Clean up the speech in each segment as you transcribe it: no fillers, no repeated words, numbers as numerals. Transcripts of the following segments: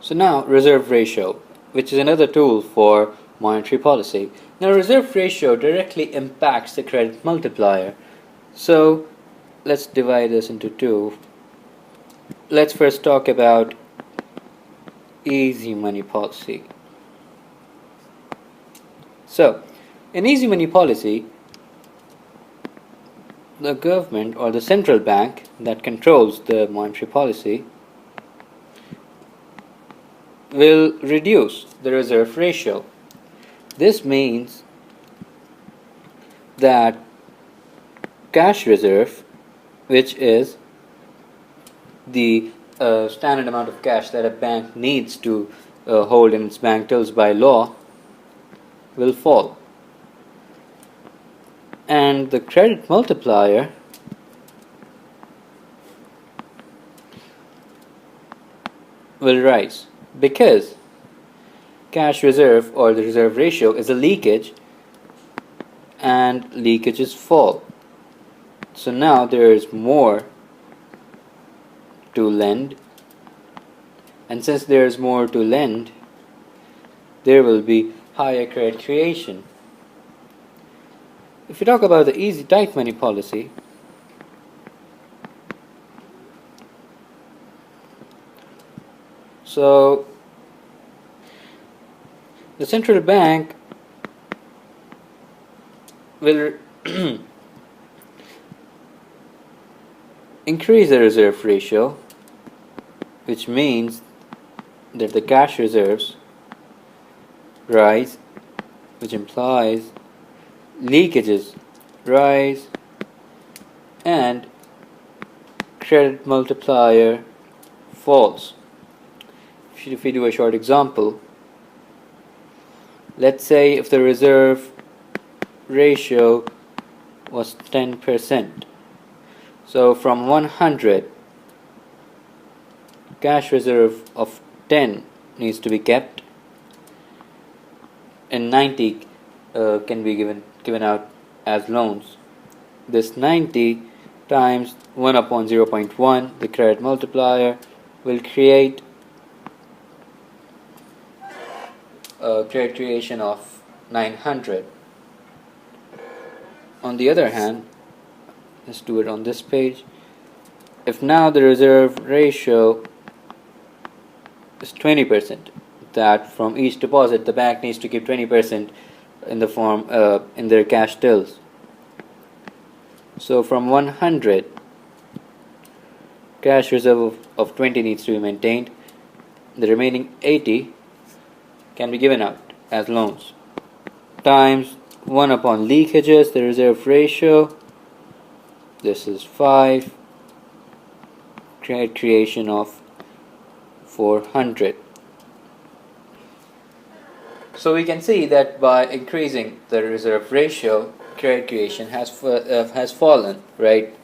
So now reserve ratio, which is another tool for monetary policy. Now reserve ratio directly impacts the credit multiplier. So let's divide this into two. Let's first talk about easy money policy. So in easy money policy, the government or the central bank that controls the monetary policy will reduce the reserve ratio. This means that cash reserve, which is the standard amount of cash that a bank needs to hold in its bank tills by law, will fall. And the credit multiplier will rise because cash reserve or the reserve ratio is a leakage and leakages fall. So now there is more to lend, and since there is more to lend, there will be higher credit creation. If you talk about the easy tight money policy, so the central bank will increase the reserve ratio, which means that the cash reserves rise, which implies leakages rise and credit multiplier falls. If we do a short example, let's say if the reserve ratio was 10%, so from 100, cash reserve of 10 needs to be kept and 90 can be given out as loans. This 90 times 1 upon 0.1, the credit multiplier, will create a credit creation of 900. On the other hand, let's do it on this page. If now the reserve ratio is 20%, that from each deposit the bank needs to keep 20% in the form in their cash tills. So from 100, cash reserve of 20 needs to be maintained. The remaining 80 can be given out as loans, times 1 upon leakages, the reserve ratio, this is 5, credit creation of 400. So we can see that by increasing the reserve ratio, credit creation has fallen, right?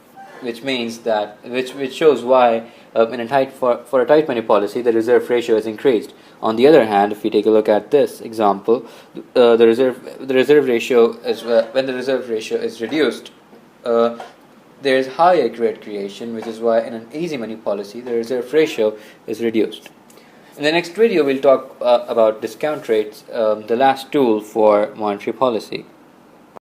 Which means that which shows why in a tight for a tight money policy the reserve ratio is increased. On the other hand, if we take a look at this example, the reserve ratio is when the reserve ratio is reduced, there is higher credit creation, which is why in an easy money policy the reserve ratio is reduced. In the next video, we'll talk about discount rates, the last tool for monetary policy.